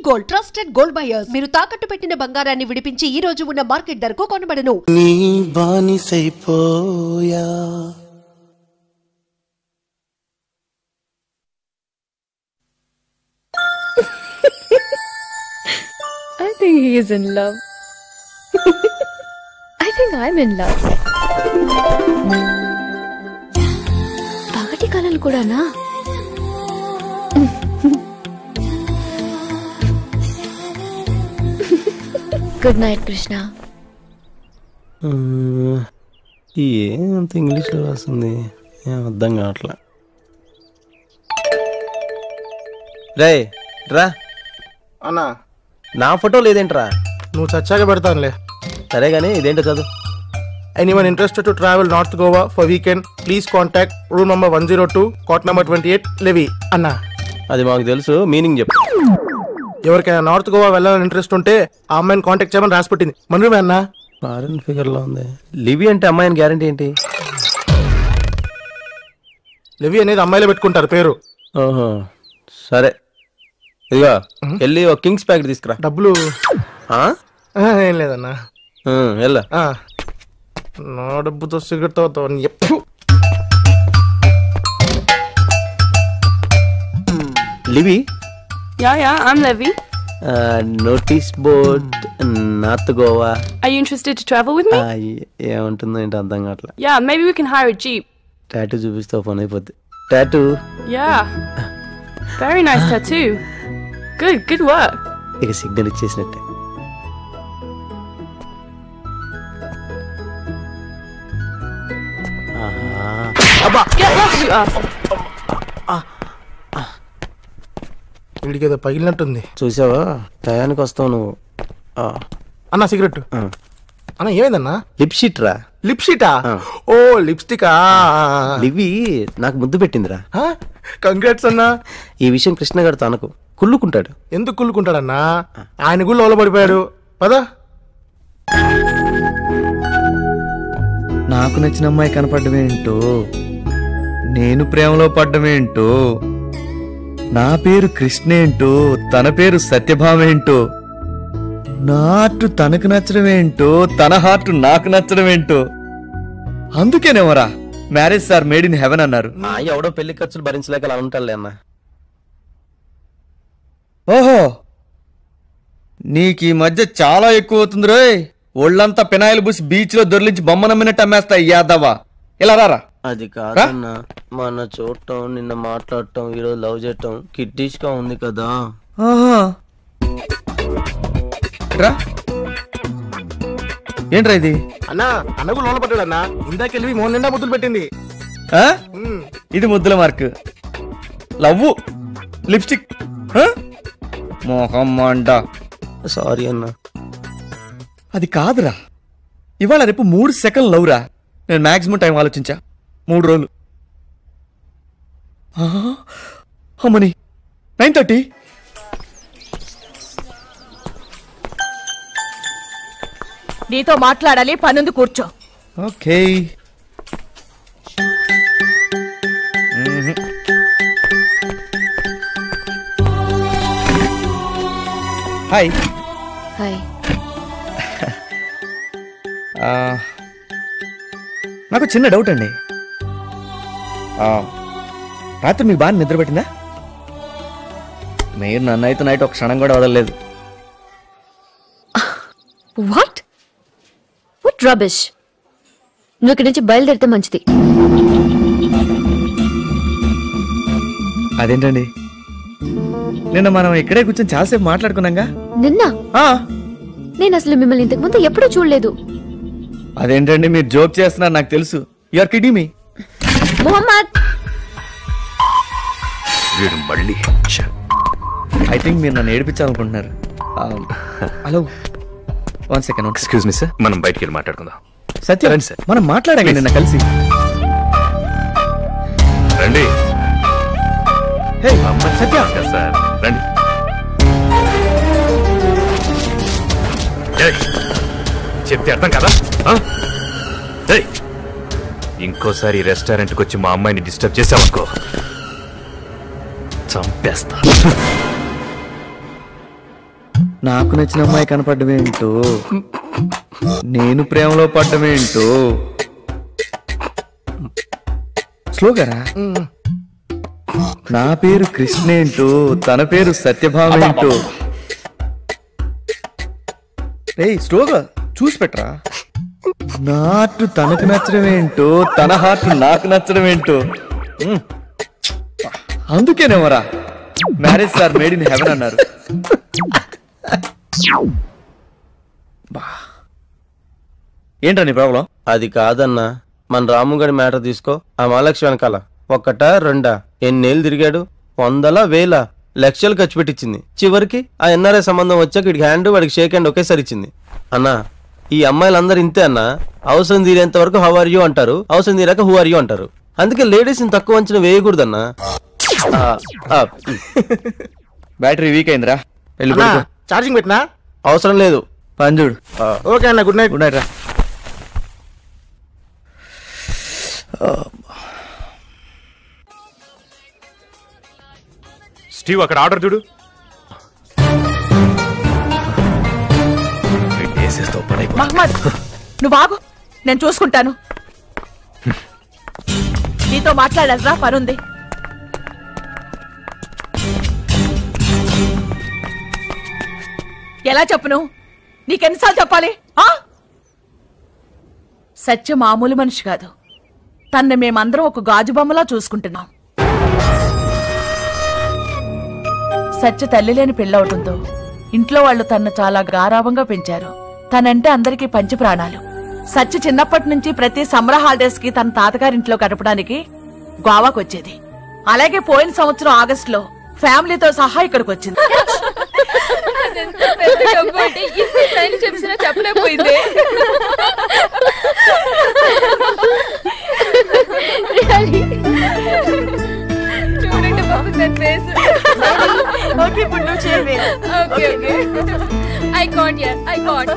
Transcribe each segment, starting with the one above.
Gold, trusted gold buyers. మీరు తాకట్టు పెట్టిన బంగారాన్ని విడిపించి ఈ రోజు ఉన్న మార్కెట్ ధరకు కొనబడను. నీ బానిసైపోయా I think he is in love. I think I'm in love. పగటి కలలు కూడానా? Good night Krishna. ఏమంత ఇంగ్లీష్లో రాస్తుంది, ఏం అర్థం కావట్లా. రే రా అన్నా, నా ఫోటో లేదేంట్రా? నువ్వు చచ్చాక పెడతానులే. సరే కానీ ఇదేంటో చదువు. Anyone interested to travel North Goa for weekend, please contact room number 102, cot number 28, Levi. అన్నా, అది మాకు తెలుసు, మీనింగ్ చెప్పు. ఎవరికైనా నార్త్ గోవా వెళ్ళాలని ఇంట్రెస్ట్ ఉంటే ఆ అమ్మాయిని కాంటాక్ట్ చేయమని రాసి పెట్టింది. మనమే అన్నా. ఫారెన్ ఫిగర్ లో ఉంది. లివి అంటే అమ్మాయిని గ్యారంటీ ఏంటి? లెవి అనేది అమ్మాయిలో పెట్టుకుంటారు పేరు. ఓహో సరే, ఇదిగో వెళ్ళి ఒక కింగ్స్ ప్యాకెట్ తీసుకురా. డబ్బులు ఏం లేదన్నా. వెళ్ళా. నా డబ్బుతో సిగరెట్ తాగుతావు ఎప్పుడు. Levy. Yeah, I'm Levi. Notice board north Goa. Are you interested to travel with me? ఏముంటుందో ఏంటి అర్థం కావట్లా. Yeah, maybe we can hire a jeep. Tattoo చూపిస్తే పని అయిపోద్ది. Tattoo. Yeah. Very nice tattoo. Good work. ఇక signal ఇచ్చేసినట్టే. Get lost, you ass. వీడికి ఏదో పగిలినట్టుంది. చూసావా, టయానికి వస్తావు నువ్వు. అన్నా సిగరెట్. అన్నా ఏమైందన్నా? లిప్షీట్ రా. లిప్షీటా? ఓ లిప్స్టికా. లివి నాకు ముద్దు పెట్టిందిరా. కంగ్రాట్స్ అన్నా. ఈ విషయం కృష్ణ గారితో అనకు, కుళ్ళుకుంటాడు. ఎందుకు కుళ్ళుకుంటాడన్నా? ఆయన గుళ్ళు ఓల పడిపోయాడు. పదా. నాకు నచ్చిన అమ్మాయి కనపడ్డమేంటో, నేను ప్రేమలో పడ్డమేంటో, నా పేరు కృష్ణేంటో, తన పేరు సత్యభామేంటో, నా హార్ట్ తనకు నచ్చడమేంటో, తన హార్ట్ నాకు నచ్చడమేంటో. అందుకేనేమరా marriage are made in heaven అన్నారు. ఎవడో పెళ్లి ఖర్చులు భరించలేక అలా ఉంటాడులే అన్న. ఓహో, నీకు ఈ మధ్య చాలా ఎక్కువ అవుతుంది రోయ్. ఒళ్ళంతా పెనాయిల్ బుస్ బీచ్ లో దొర్లించి బొమ్మ నమ్మినట్టు అమ్మేస్తా యాదవా. ఇలా రారా. అది కాదన్నా, మన చూడటం, నిన్న మాట్లాడటం, ఈరోజు లవ్ చేయటం కిడ్డిష్ గా ఉంది కదా. ఏంట్రా ఇది? అన్నా అన్నకు లోన పట్టాడు అన్నా. ఇందాకెళ్ళి మోహన్ నిండా ముద్దులు పెట్టింది. ఇది ముద్దుల మార్క్. లవ్వు లిప్స్టిక్ మోహమ్మండ. సారీ అన్నా. అది కాదురా, ఇవాళ రేపు 3 సెకండ్ లవ్రా. నేను మాక్సిమం టైం ఆలోచించా, 3 రోజులు. అమ్మని 9:30. నీతో మాట్లాడాలి, పనుంది, కూర్చో. ఓకే. హాయ్. హాయ్. నాకు చిన్న డౌట్ అండి. రాత్రి మీకు బాగా నిద్ర పెట్టిందా? మీరు నన్ను అయితే నైట్ ఒక క్షణం కూడా వదలలేదు. What rubbish. నువ్వు ఇక్కడి నుంచి బయలుదేరితే మంచిది. అదేంటండి, నిన్న మనం ఇక్కడే కూర్చొని చాలాసేపు మాట్లాడుకున్నాగా. నిన్న నేను అసలు మిమ్మల్ని ఇంతకు ముందు ఎప్పుడూ చూడలేదు. అదేంటండి, మీరు జోక్ చేస్తున్నారు నాకు తెలుసు. You are kidding me. Mohammad, I think మీరు నన్ను ఏడిపించాలనుకుంటున్నారు. Hello, 1 second. Excuse me sir, మనం బయటికి వెళ్ళి మాట్లాడుకుందాం. సత్యం, మనం మాట్లాడాం నిన్న కలిసి. రండి. సత్య సార్ రండి. చెప్తే అర్థం కదా? ఇంకోసారి రెస్టారెంట్కి వచ్చి మా అమ్మాయిని డిస్టర్బ్ చేసావనుకో, చంపేస్తా. నాకు నచ్చిన అమ్మాయి కనపడ్డమేంటో, నేను ప్రేమలో పడ్డమేంటో. స్లోగారా. నా పేరు కృష్ణేంటో, తన పేరు సత్యభామేంటో. ఏయ్ స్లోగా చూసి పెట్టరా. నా హార్ట్ తనకు నచ్చడమేంటో, తన హార్ట్ నాకు నచ్చడమేంటో. అందుకేనేమరా marriage are made in heaven అన్నారు. ఏంటా నీ ప్రాబ్లం? అది కాదన్నా, మన రాముగడి మ్యాటర్ తీసుకో. ఆ మహాలక్ష్మి వెనకాల ఒక్కటా రెండా ఎన్నేళ్ళు తిరిగాడు, వందల వేల లక్షలు ఖర్చు పెట్టించింది. చివరికి ఆ ఎన్ఆర్ఐ సంబంధం వచ్చాక వీడికి హ్యాండ్ వాడికి షేక్ హ్యాండ్ ఒకేసారి ఇచ్చింది. అన్నా ఈ అమ్మాయిలందరూ ఇంతే అన్నా, అవసరం తీరేంత వరకు హౌ ఆర్ యూ అంటారు, అవసరం తీరాక హూ ఆర్ యూ అంటారు. అందుకే లేడీస్ ని తక్కువ అంచనా వేయకూడదన్నా. బ్యాటరీ వీక్ అయిందిరా, వెళ్ళి పడుకో. ఛార్జింగ్ పెట్టినా? అవసరం లేదు. పంజుడు. ఓకే అన్న, గుడ్ నైట్. గుడ్ నైట్ రా. స్టీవ్ అక్కడ ఆర్డర్ చూడు. మహమ్మద్ నువ్వు ఆగు, నేను చూసుకుంటాను. నీతో మాట్లాడాలరా, పనుంది. ఎలా చెప్పును? నీకెన్నిసార్లు చెప్పాలి? సత్య మామూలు మనిషి కాదు. తన్ని మేమందరం ఒక గాజు బొమ్మలా చూసుకుంటున్నాం. సత్య తల్లి లేని పెళ్ళవటంతో ఇంట్లో వాళ్ళు తన్ను చాలా గారాభంగా పెంచారు. తనంటే అందరికీ పంచి ప్రాణాలు. సత్య చిన్నప్పటి నుంచి ప్రతి సమ్మర్ హాలిడేస్ కి తన తాతగారింట్లో గడపడానికి గోవాకు వచ్చేది. అలాగే పోయిన సంవత్సరం ఆగస్టులో ఫ్యామిలీతో సహా ఇక్కడికి వచ్చింది. చెప్పలేకపోయింది. చూడండి బాబు తన ఫేస్. ఓకే ఇప్పుడు నువ్వు చేయవే. Okay okay. I can't yeah, I can't.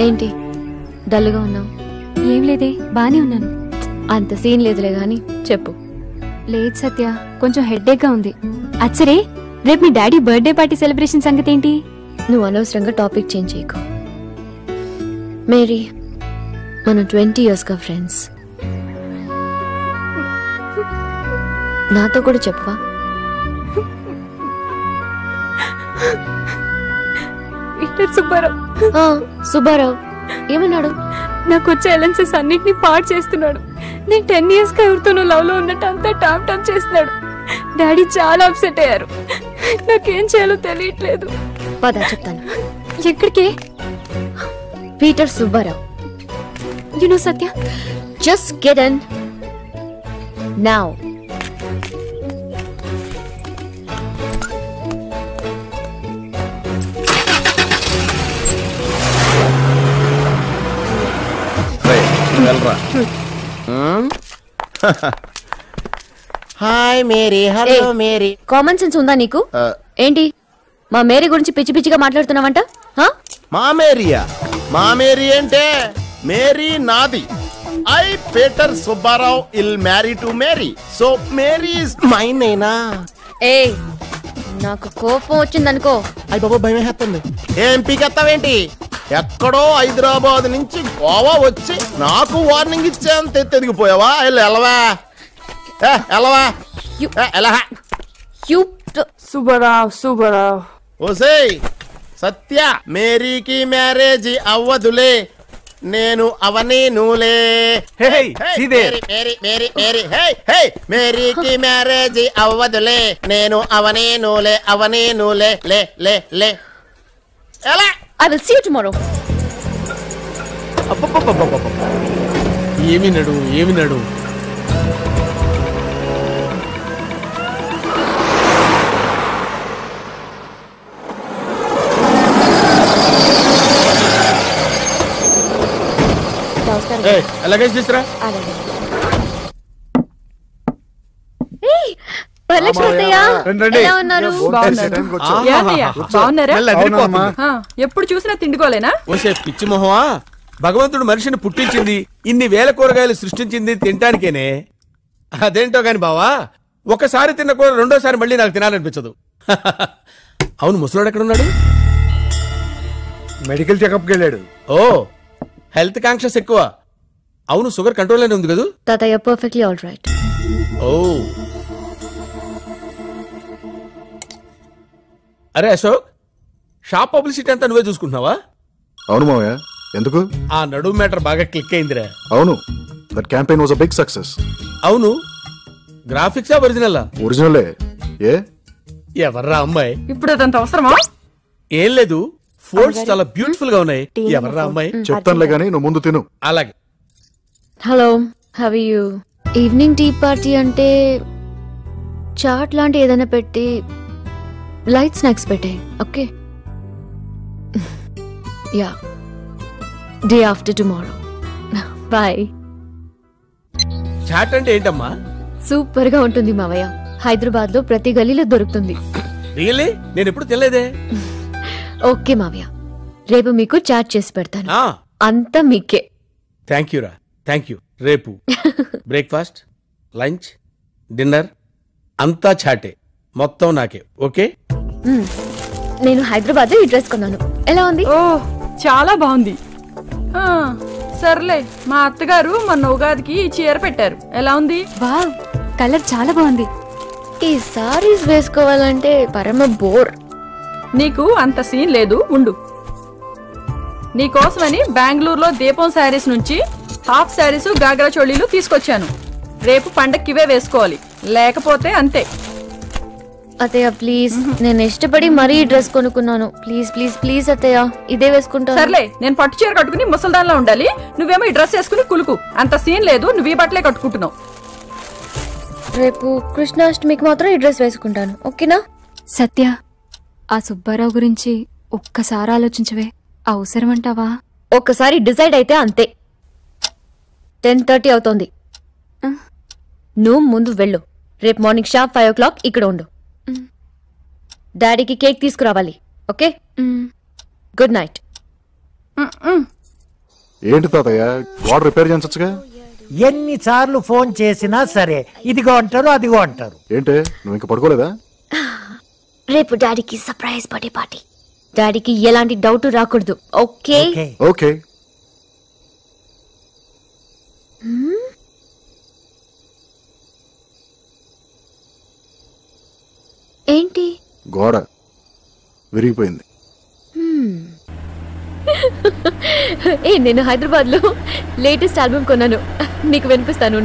ఏంటి డల్గా ఉన్నావు? ఏం లేదే, బానే ఉన్నాను. అంత సీన్ లేదులే గాని చెప్పు. లేదు సత్య, కొంచెం హెడ్ఏక్ గా ఉంది. అచ్చరే, రేపు మీ డాడీ బర్త్డే పార్టీ సెలబ్రేషన్ సంగతి ఏంటి? నువ్వు అనవసరంగా టాపిక్ చేంజ్ చేయకు మేరీ. మనం 20 years గా ఫ్రెండ్స్. నాతో కూడా చెప్పవా? సుబ్బారావు ఏమన్నాడు? నాకు వచ్చే అలెన్సెస్ అన్నిటినీ పాడు చేస్తున్నాడు. నేను 10 years గా ఎవరితోనూ లవ్ లో ఉన్నట్టు అంతా టామ్ టామ్ చేస్తున్నాడు. డాడీ చాలా అప్సెట్ అయ్యారు. నాకేం చేయాలో తెలియట్లేదు. పద చెప్తాను. ఎక్కడికే? Peter Subbarao. You know Satya, just get in now. Hi Mary. Hello Mary. Common sense ఉందా నీకు? ఏంటి మా మేరీ గురించి పిచ్చి పిచ్చిగా మాట్లాడుతున్నావంట? మా మేరీయా? మా మేరీ అంటే మేరీ నాది. I Peter Subbarao will marry to Mary, so Mary is mine. నేనా? ఏ నాకు కోపం వచ్చిందనుకో. అయ్య బాబా భయం వేస్తుంది. ఏం పీకెత్తావేంటి? ఎక్కడో హైదరాబాద్ నుంచి గోవా వచ్చి నాకు వార్నింగ్ ఇచ్చేంత ఎదిగిపోయావా? ఎలవా ఎలవా ఎలా? సుబ్బారావు సుబ్బారావు. ఓసేయ్ సత్య, మేరీకి మ్యారేజ్ అవ్వదులే, నేను అవని నూలే. మేరీకి మ్యారేజ్ అవ్వదులే, నేను అవని నూలే, అవని నూలే. లే లే లే. ఎలా? I will see you tomorrow. ఏమి నడు, ఏమి నడు. లగేజ్ తీసురా. ఎప్పుడు చూసినా తిండుకోలేనా? పిచ్చి మొహమా, భగవంతుడు మనిషిని పుట్టించింది, ఇన్ని వేల కూరగాయలు సృష్టించింది తినటానికేనే. అదేంటో గాని బావా, ఒకసారి తిన్న కూర రెండోసారి మళ్ళీ నాకు తినాలనిపించదు. అవును, ముసలోడు ఎక్కడున్నాడు? మెడికల్ చెకప్కి వెళ్ళాడు. ఓ, హెల్త్ కాన్షియస్ ఎక్కువ. అవును, షుగర్ కంట్రోల్ ఉంది కదా? తాతయ్య పర్ఫెక్ట్లీ ఆల్ రైట్. ఓ, అరే అశోక్, షాప్ పబ్లిసిటీ అంతా నువ్వే చూసుకుంటున్నావా? అవును మావయ్య. ఎందుకు? ఆ నడుము మ్యాటర్ బాగా క్లిక్ అయిందిరా. అవును, that campaign was a big success. అవును, గ్రాఫిక్సా ఒరిజినల్? ఒరిజినలే. ఏ ఎవర్రా అమ్మాయి? ఇప్పుడు అదంత అవసరమా? ఏం లేదు, ఫోల్డ్స్ చాలా బ్యూటిఫుల్ గా ఉన్నాయి. ఎవర్రా అమ్మాయి? చెప్తానులే గానీ నువ్వు ముందు తిను. అలాగే. Hello, how are you? Evening tea party అంటే చాట్ లాంటి ఏదైనా పెట్టి లైట్ స్నాక్స్ పెట్టాయి. Okay, yeah, day after tomorrow. Bye. Chaat అంటే ఏంటమ్మా? సూపర్ గా ఉంటుంది మావయ్య. హైదరాబాద్ లో ప్రతి గలీలో దొరుకుతుంది. రియల్లీ? నేను ఎప్పుడు తెలియదే. ఓకే మావయ్య, రేపు మీకు చాట్ చేసి పెడతాను. అంతా మీకే. థ్యాంక్ యూ రా, థ్యాంక్ యూ. రేపు బ్రేక్ఫాస్ట్, లంచ్, డిన్నర్ అంతా చాటే, మొత్తం నాకే. ఓకే. నేను హైదరాబాద్ లో ఈ డ్రెస్ కొన్నాను. ఎలా ఉంది? ఓ, చాలా బాగుంది. సర్లే, మా అత్తగారు మొన్న ఉగాదికి ఈ చీర పెట్టారు. ఎలా ఉంది? వావ్, కలర్ చాలా బాగుంది. ఈ సారీస్ వేసుకోవాలంటే పరమ బోర్. నీకు అంత సీన్ లేదు, ఉండు. నీకోసమని బెంగళూరులో దీపం శారీస్ నుంచి హాఫ్ శారీస్, గాగ్రా చోళీలు తీసుకొచ్చాను. రేపు పండక్కి ఇవే వేసుకోవాలి, లేకపోతే అంతే. అత్తయ్య ప్లీజ్, నేను ఇష్టపడి మరీ ఈ డ్రెస్ కొనుక్కున్నాను. ప్లీజ్ ప్లీజ్ ప్లీజ్ అత్తయ్య, ఇదే వేసుకుంటాను. సర్లే, నేను పట్టు చీర కట్టుకుని ముసల్దాన్లా ఉండాలి, నువ్వేమో ఈ డ్రెస్ వేసుకుని కులుకు. అంత సీన్ లేదు, నువ్వు ఈ బట్టలే కట్టుకుంటున్నావు. రేపు కృష్ణాష్టమికి మాత్రం ఈ డ్రెస్ వేసుకుంటాను, ఓకేనా? సత్య, ఆ సుబ్బారావు గురించి ఒక్కసారి ఆలోచించవే. అవసరం అంటావా? ఒక్కసారి డిసైడ్ అయితే అంతే. 10:30 అవుతోంది. నువ్వు ముందు వెళ్ళు. రేపు మార్నింగ్ షార్ప్ 5 o'clock ఇక్కడ ఉండు. డాడీకి కేక్ తీసుకురావాలి, ఓకే? Good night. ఏంటి తాతయ్య, వాడు రిపేర్ చేయించచ్చుగా? ఎన్నిసార్లు ఫోన్ చేసినా సరే ఇదిగో అంటారు, అదిగో అంటారు. ఏంటే, నువ్వు ఇంకా పడుకోలేదా? రేపు డాడీకి సర్ప్రైజ్ బర్త్డే పార్టీ. డాడీకి ఎలాంటి డౌట్ రాకూడదు, ఓకే? ఓకే. ఏంటి? గోడ విరిగిపోయింది. నేను హైదరాబాద్ లో లేటెస్ట్ ఆల్బమ్ కొన్నాను, నీకు వినిపిస్తాను.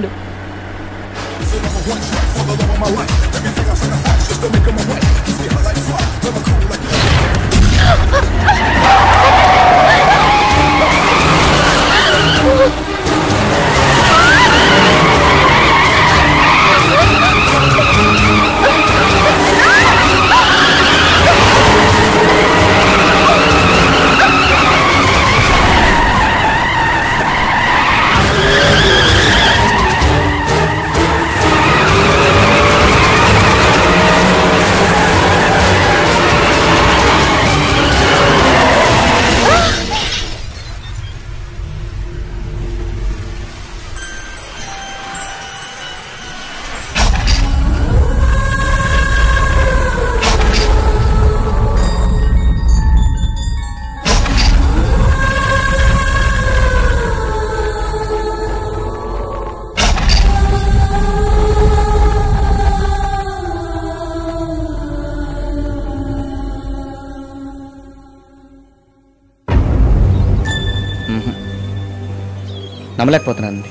నమ్మలేకపోతున్నానండి,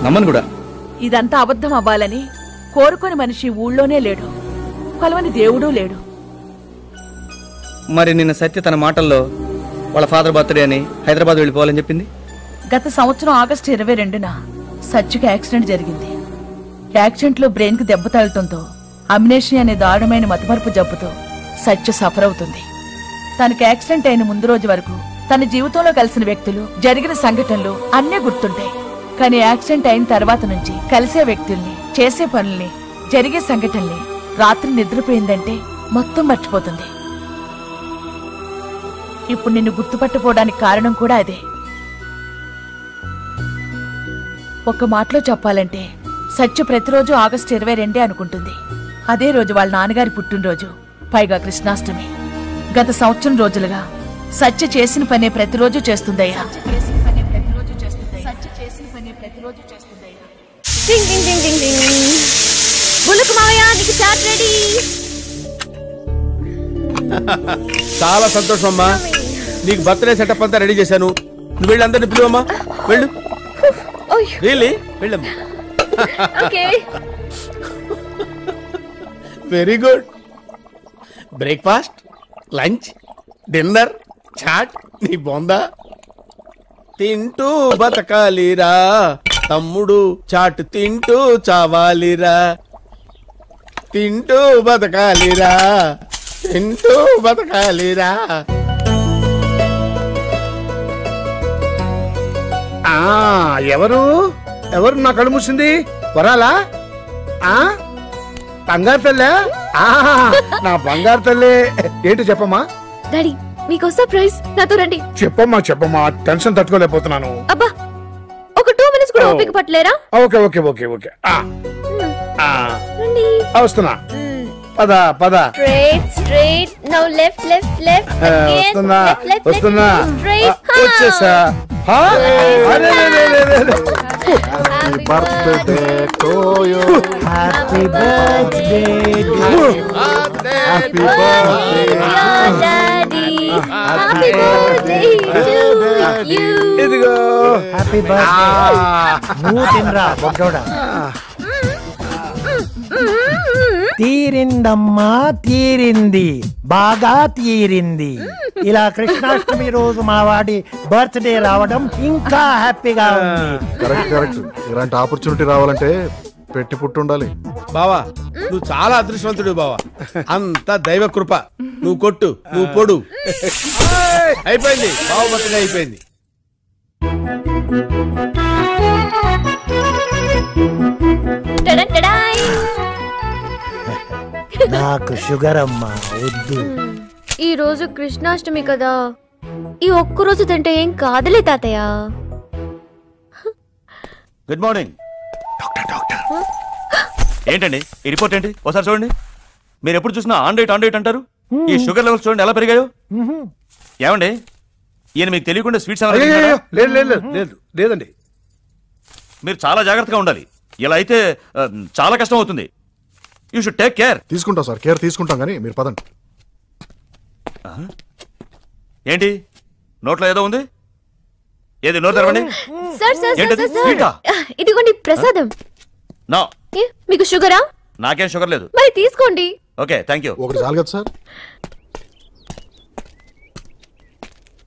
నమ్మను కూడా. ఇదంతా అబద్ధం అవ్వాలని కోరుకొని మనిషి ఊళ్ళోనే లేడు, కొలవని దేవుడూ లేడు. మరి నిన్న సత్య తన మాటల్లో వాళ్ళ ఫాదర్ బర్త్డే అని హైదరాబాద్ వెళ్ళిపోవాలని చెప్పింది. గత సంవత్సరం ఆగస్టు 22న సత్యకి యాక్సిడెంట్ జరిగింది. యాక్సిడెంట్ లో బ్రెయిన్ కి దెబ్బ తగలటంతో అమ్నేషియా అనే దారుణమైన మతిమరుపు జబ్బుతో సత్య సఫర్ అవుతుంది. తనకి యాక్సిడెంట్ అయిన ముందు రోజు వరకు తన జీవితంలో కలిసిన వ్యక్తులు, జరిగిన సంఘటనలు అన్నీ గుర్తుంటాయి. కానీ యాక్సిడెంట్ అయిన తర్వాత నుంచి కలిసే వ్యక్తుల్ని, చేసే పనుల్ని, జరిగే సంఘటనల్ని, రాత్రి నిద్రపోయిందంటే మొత్తం మర్చిపోతుంది. ఇప్పుడు నిన్ను గుర్తుపట్టపోవడానికి కారణం కూడా అదే. ఒక్క మాటలో చెప్పాలంటే సత్య ప్రతిరోజు ఆగస్టు 22 అనుకుంటుంది. అదే రోజు వాళ్ళ నాన్నగారి పుట్టినరోజు, పైగా కృష్ణాష్టమి. గత సంవత్సరం రోజులుగా సత్య చేసిన పనే ప్రతిరోజు చేస్తుందయ్యా. చాలా సంతోషం అమ్మా. నీకు బర్త్డే సెటప్ అంతా రెడీ చేశాను. నువ్వు వెళ్ళి అందరిని పిలువమ్మా. వెళ్ళు. రియల్లీ వెళ్ళమ్మా. Very good. Breakfast, lunch, dinner, chaat నీ బొందా. తింటూ బతకాలిరా తమ్ముడు, చాట్ తింటూ చావాలిరా. తింటూ బతకాలిరా, తింటూ బతకాలిరా. ఎవరు ఎవరు నా కళ్ళు మూసింది? వరాలా? బంగారు తల్లే? నా బంగారు తల్లే. ఏంటి చెప్పమ్మా? డాడీ మీకు సర్ప్రైజ్. నాతో రండి. చెప్పమ్మా చెప్పమ్మా, టెన్షన్ తట్టుకోలేకపోతున్నాను. అబ్బా ఒక 2 minutes కూడా ఓపిక పట్టలేరా? Okay okay okay okay. వస్తున్నా. పద పద. Straight now left left left వస్తున్నా వస్తున్నా. వచ్చేసా. Birthday to you. Happy birthday happy birthday daddy. Happy birthday to you. ఇదిగో హ్యాపీ బర్త్డే. నువ్వు తినరా బొడ్డోడా. తీరిందమ్మా తీరింది, బాగా తీరింది. ఇలా కృష్ణాష్టమి రోజు మా వాడి బర్త్డే రావడం ఇంకా హ్యాపీగా ఉంది. Correct correct. ఇలాంటి ఆపర్చునిటీ రావాలంటే పెట్టి పుట్టి ఉండాలి. బావా నువ్వు చాలా అదృష్టవంతుడు బావా. అంత దైవ కృప. నువ్వు కొట్టు, నువ్వు పొడు. అయిపోయింది బావ బర్త్డే అయిపోయింది. నాకు షుగర్ అమ్మా వద్దు. ఈ రోజు కృష్ణాష్టమి కదా, ఈ ఒక్కరోజు తింటే ఏం కాదులే తాతయ్య. Good morning. ఏంటండి ఈ రిపోర్ట్ ఏంటి? ఒకసారి చూడండి. మీరు ఎప్పుడు చూసినా ఆన్ డైట్ అంటారు. ఈ షుగర్ లెవెల్స్ చూడండి ఎలా పెరిగాయో. ఏమండి ఈయన మీకు తెలియకుండా స్వీట్స్ లేదండి. మీరు చాలా జాగ్రత్తగా ఉండాలి. ఇలా అయితే చాలా కష్టం అవుతుంది. You should take care. తీసుకుంటాం సార్, కేర్ తీసుకుంటాం, కానీ మీరు పదండి. ఏంటి నోట్లో ఏదో ఉంది? ఏది నోరు తెరవండి. ఇదిగోండి ప్రసాదం. నో. మీకు షుగరా? నాకేం షుగర్ లేదు. మరి తీసుకోండి. Okay thank you. ఒకటి చాలు కదా సార్.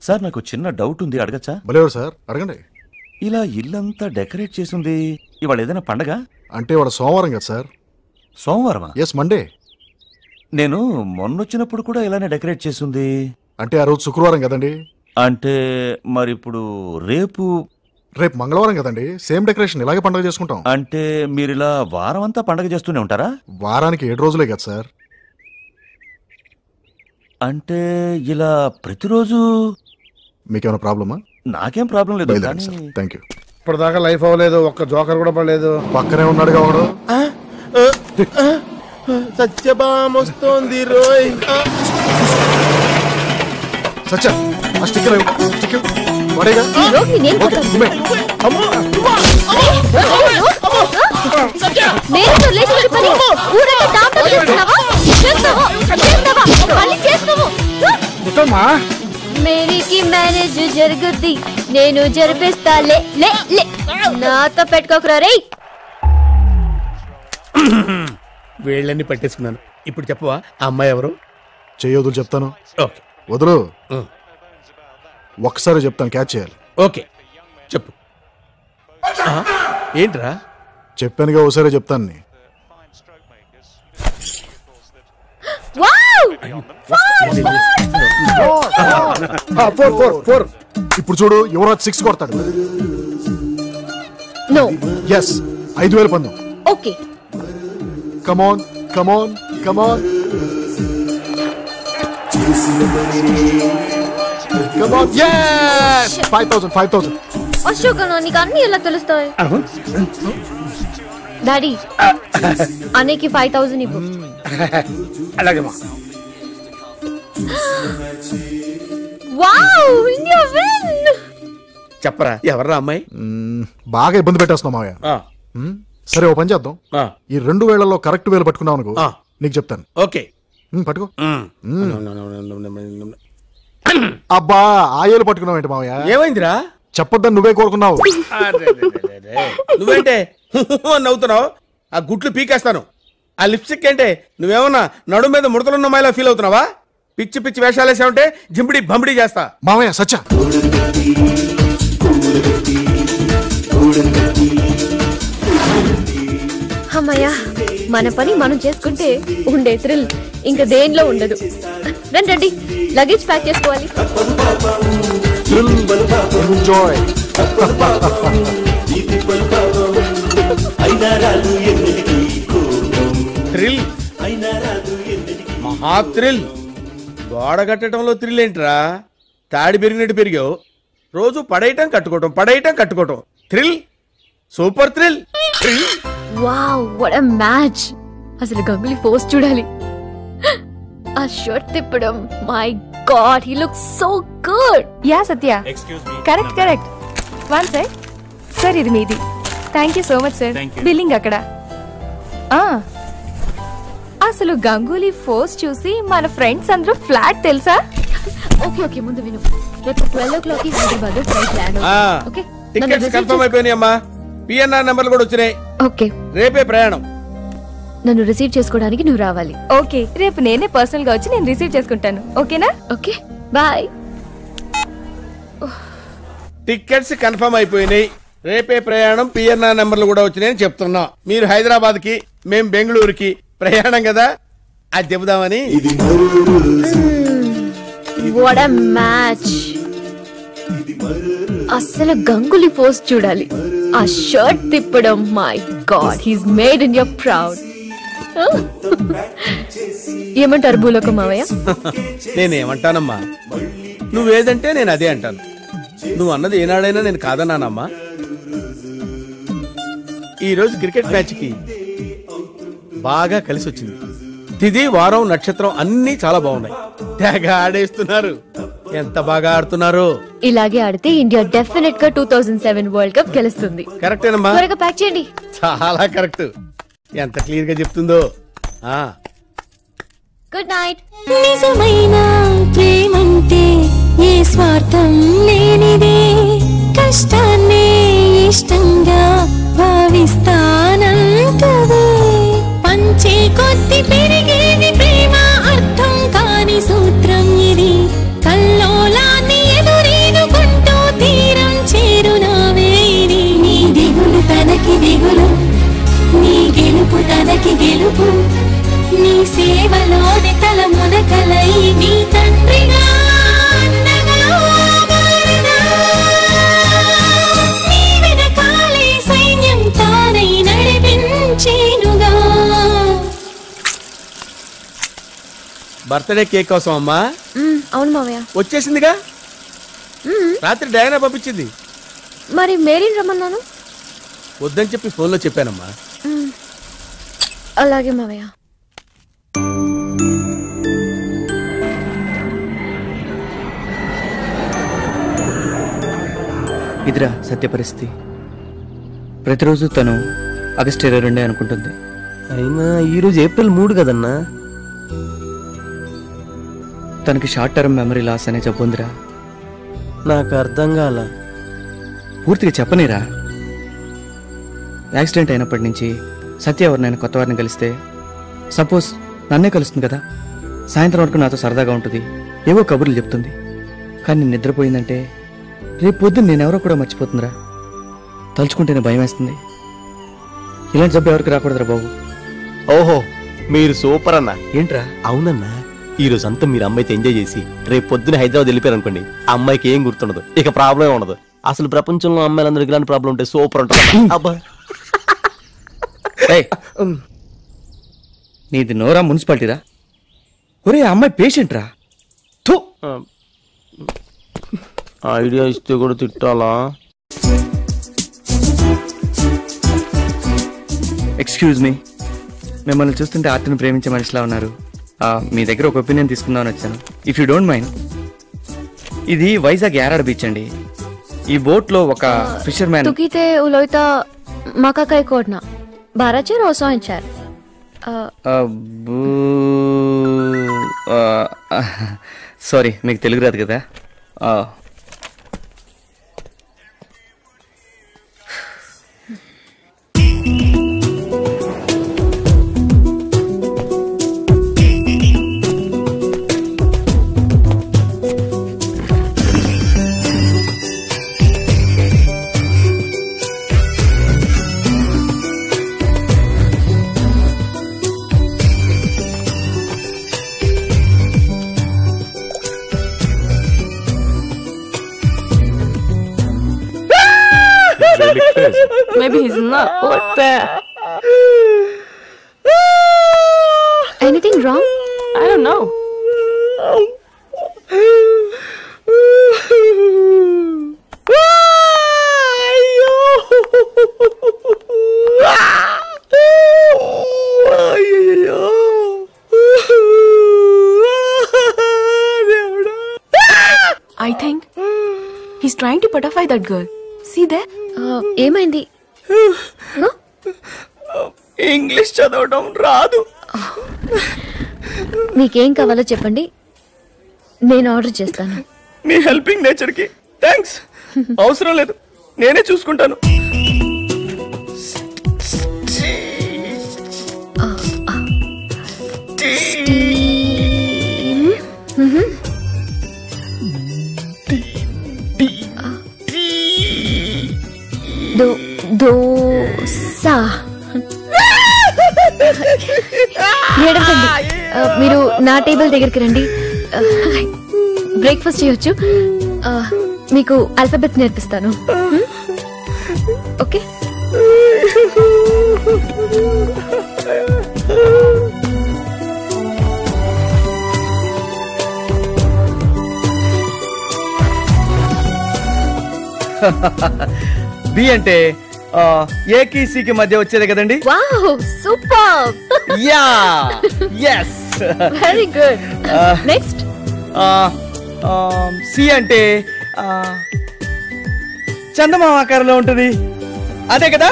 సార్ నాకు చిన్న డౌట్ ఉంది, అడగచ్చా? భలేవారు సార్, అడగండి. ఇలా ఇల్లంతా డెకరేట్ చేసింది ఇవాళ ఏదైనా పండగ? అంటే ఇవాళ సోమవారం కదా సార్. సోమవారమా? Yes, Monday. నేను మొన్నొచ్చినప్పుడు కూడా ఇలానే డెకరేట్ చేసింది. అంటే ఆ రోజు శుక్రవారం కదండి. అంటే మరి ఇప్పుడు రేపు మంగళవారం కదండి. సేమ్ డెకరేషన్, ఇలాగే పండుగ చేసుకుంటాం. అంటే మీరు ఇలా వారం అంతా పండుగ చేస్తూనే ఉంటారా? వారానికి 7 రోజులే కదా సార్. అంటే ఇలా ప్రతిరోజు మీకేమైనా ప్రాబ్లమా? నాకేం ప్రాబ్లం లేదు. Thank you. ఇప్పటిదాకా లైఫ్ అవ్వలేదు, ఒక్క జోకర్ కూడా పడలేదు. పక్కనే ఉన్నాడు కావడు. సత్యభామ వస్తోంది రోయ్. సత్య ఆ స్టిక్కర్ పడేగా. మేరీకి మ్యారేజ్ జరుగుద్ది, నేను జరిపిస్తా. నాతో పెట్టుకోకరా రే. వేళ్ళని పట్టేసుకున్నాను. ఇప్పుడు చెప్పవా ఆ అమ్మాయి ఎవరు? చెయ్యొద్దు చెప్తాను. ఓకే వదులు. ఒక్కసారి చెప్తాను, క్యాచ్ చేయాలి. ఓకే చెప్పు. ఏంట్రా? చెప్పానుగా, ఒకసారి చెప్తాను. ఇప్పుడు చూడు, యువరాజ్ 6 కొడతాడు. ఎస్, 5,000 పందెం. Okay come on come on come on come on. yes 5,000. Ashok నీకు అన్ని ఎలా తెలుస్తాయి? డాడీ అనేకి 5,000 ఇవ్వు. అలాగేమా. Wow, India win. చెప్పరా ఎవర్రా అమ్మాయి? బాగా ఇబ్బంది పెట్టేస్తున్నావు మావయ్య. సరే ఓ పని చేద్దాం, ఈ 2 వేళ్లలో కరెక్ట్ వేలు పట్టుకున్నావు అనుకో, నీకు చెప్తాను. ఓకే పట్టుకో. అబ్బా ఆ ఏలు పట్టుకున్నావు ఏంటి మావయ్య? ఏమైందిరా? చెప్పొద్దని నువ్వే కోరుకున్నావు. నువ్వేంటే నవ్వుతున్నావు? ఆ గుట్లు పీకేస్తాను. ఆ లిప్స్టిక్ ఏంటే నువ్వేమన్నా నడుము మీద ముడతలున్న అమ్మాయిలా ఫీల్ అవుతున్నావా? పిచ్చి పిచ్చి వేషాలు వేసావంటే జింబిడి బంబిడి చేస్తా. మావయ్య సచ్చా అమ్మయ్యా, మన పని మనం చేసుకుంటే ఉండే థ్రిల్ ఇంకా దేనిలో ఉండదు. రండి లగేజ్ ప్యాక్ చేసుకోవాలి. థ్రిల్, మహా థ్రిల్. గోడ కట్టడంలో థ్రిల్ ఏంట్రా? తాడి పెరిగినట్టు పెరిగావు. రోజు పడేయటం కట్టుకోవటం. Thrill, super thrill. Wow, what a match. అసలు గంగులీ ఫోర్స్ చూడాలి. ఆ షర్ట్ తిప్పడం, my god, he looks so good. Yeah Satya, correct. One sec sir, ఇది మీది. Thank you so much sir. Billing అక్కడ. అసలు గంగూలీ ఫోర్స్ చూసి మన ఫ్రెండ్స్ అందరూ ఫ్లాట్ తెలుసా? ఓకే ముందు విను. రేపు 12 o'clock Hyderabad flight land. Okay, tickets confirm అయిపోయినాయి అమ్మా. పిఎన్ఆర్ నెంబర్లు కూడా వచ్చినాయి. ఓకే, రేపే ప్రయాణం. నన్ను రిసీవ్ చేసుకోవడానికి నువ్వు రావాలి. ఓకే, రేపు నేనే పర్సనల్ గా వచ్చి నేను రిసీవ్ చేసుకుంటాను. ఓకేనా? Okay, bye. టికెట్స్ కన్ఫర్మ్ అయిపోయినాయి. రేపే ప్రయాణం. పిఎన్ఆర్ నెంబర్లు కూడా వచ్చినాయని చెప్తున్నా. మీరు హైదరాబాద్ కి, మేం బెంగళూరుకి ప్రయాణం కదా, అది చెబుదామని. What a match. అసలు గంగులీ ఫోర్స్ చూడాలి. ఆ షర్ట్ తిప్పడం, my God, he's made in your proud. ఏమంటారు భూలోకం మావయ్య? నేనేమంటానమ్మా, నువ్వేదంటే నేను అదే అంటాను. నువ్వు అన్నది ఏనాడైనా నేను కాదన్నానమ్మా. ఈరోజు క్రికెట్ మ్యాచ్ కి బాగా కలిసి వచ్చింది. తిది, వారం, నక్షత్రం అన్ని చాలా బాగున్నాయి. తెగ ఆడేస్తున్నారు. ఎంత బాగా ఆడుతున్నారు. ఇలాగే ఆడితే ఇండియా డెఫినెట్ గా 2007 వరల్డ్ కప్ గెలుస్తుంది. కరెక్టేనమ్మా. త్వరగా ప్యాక్ చేయండి. చాలా కరెక్ట్. ఎంత క్లియర్ గా చెప్తుందో. Good night. నిజమైన ప్రేమంటే ఏ స్వార్థం లేనిదే, కష్టాన్నే ఇష్టంగా భావిస్తానంటదే. పంచే కొద్ది పెరిగేది ప్రేమ, అర్థం కాని సూత్రం ఇది. కల్లోలాన్ని ఎదురీదుకుంటూ తీరం చేరునావే ఇది. నీ దిగులు తనకి దిగులు, నీ గెలుపు తనకి గెలుపు. నీ సేవలోని తల మునకలై నీ తండ్రిగా అన్నగా మారినా. నీ వెనకాలే సైన్యం తానై నడిపించేనుగా. బర్త్డే కేక్ కోసం అమ్మా? అవును మావయ్య. వచ్చేసిందిగా. రాత్రి డయానా పంపించింది. మరి మేరీని రమ్మన్నాను. వద్దని చెప్పి ఫోన్లో చెప్పానమ్మా. అలాగే మావయ్య. ఇదిరా సత్య పరిస్థితి. ప్రతిరోజు తను ఆగస్టు 22 అనుకుంటుంది. అయినా ఈరోజు ఏప్రిల్ 3 కదన్నా. తనకి షార్ట్ టర్మ్ మెమరీ లాస్ అనే జబ్బు ఉందిరా. నాకు అర్థం కాల. పూర్తిగా చెప్పనిరా. యాక్సిడెంట్ అయినప్పటి నుంచి సత్య ఎవరినైనా కొత్త వారిని కలిస్తే, సపోజ్ నన్నే కలుస్తుంది కదా, సాయంత్రం వరకు నాతో సరదాగా ఉంటుంది, ఏవో కబుర్లు చెప్తుంది. కానీ నిద్రపోయిందంటే రేపు పొద్దున్న నేనెవరో కూడా మర్చిపోతుందిరా. తలుచుకుంటేనే భయం వేస్తుంది. ఇలాంటి జబ్బు ఎవరికి రాకూడదురా బాబు. ఓహో, మీరు సూపర్ అన్నా. ఏంట్రా? అవునన్నా, ఈ రోజు అంతా మీరు అమ్మాయితో ఎంజాయ్ చేసి రేపు పొద్దున హైదరాబాద్ వెళ్ళిపోయారు అనుకోండి, అమ్మాయికి ఏం గుర్తుండదు, ఇక ప్రాబ్లం ఉండదు. అసలు ప్రపంచంలో అమ్మాయిలందరికీ ఇలాంటి ప్రాబ్లం ఉంటే సూపర్ ఉంటుంది. అబ్బా, నీది నోరా మున్సిపాలిటీరా? ఒరే అమ్మాయి పేషెంట్ రా. ఐడియా ఇస్తే కూడా తిట్టాలా? ఎక్స్క్యూజ్ మీ, మిమ్మల్ని చూస్తుంటే ఆర్ట్ని ప్రేమించే మనిషిలా ఉన్నారు. మీ దగ్గర ఒక ఒపీనియన్ తీసుకుందామని వచ్చాను. If you don't mind. ఇది వైజాగ్ యారాడ బీచ్ అండి. ఈ బోట్ లో ఒక ఫిషర్ మ్యాన్ तुकीते उलोयता माका काय कोडना बाराचे रोसो इचार సారీ, మీకు తెలుగు రాదు కదా. Maybe he's not. What the? Anything wrong? I don't know. I think he's trying to butterfly that girl. See there? ఏమైంది? ఇంగ్లీష్ చదవడం రాదు. మీకేం కావాలో చెప్పండి, నేను ఆర్డర్ చేస్తాను. మీ హెల్పింగ్ నేచర్ కి థ్యాంక్స్. అవసరం లేదు, నేనే చూసుకుంటాను. దోసా. ఏడవండి, మీరు నా టేబుల్ దగ్గరికి రండి. బ్రేక్ఫాస్ట్ చేయొచ్చు. మీకు ఆల్ఫాబెట్స్ నేర్పిస్తాను. ఓకే? బి అంటే ఏకి సికి మధ్య వచ్చేదే కదండి. Wow, super. Yeah, yes. Very good. Next C అంటే చందమామ ఆకారంలో ఉంటుంది, అదే కదా.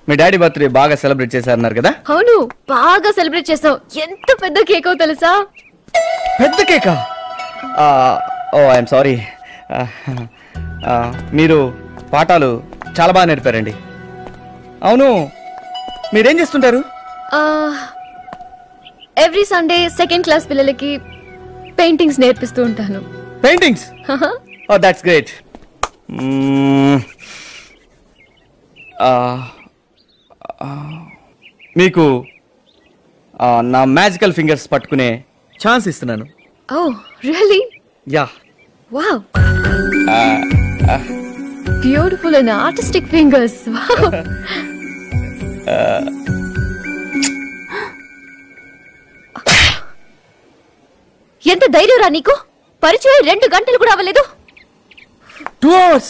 మీ డాడీ బర్త్డే బాగా సెలబ్రేట్ చేశారన్నారు కదా. అవును, బాగా సెలబ్రేట్ చేస్తాం. ఎంత పెద్ద కేకో తెలుసా? పెద్ద కేకా? ఓ ఐఎమ్ సారీ. మీరు పాఠాలు చాలా బాగా నేర్పారండి. అవును, మీరేం చేస్తుంటారు? ఎవ్రీ సండే సెకండ్ క్లాస్ పిల్లలకి పెయింటింగ్స్ నేర్పిస్తూ ఉంటాను. పెయింటింగ్స్? Oh that's great. మీకు నా మ్యాజికల్ ఫింగర్స్ పట్టుకునే ఛాన్స్ ఇస్తున్నాను. Oh really? Yeah. Wow, beautiful and artistic fingers. Wow. ఎంత ధైర్యం రా నీకు? పరిచయం 2 గంటలు కూడా అవ్వలేదు. 2 hours.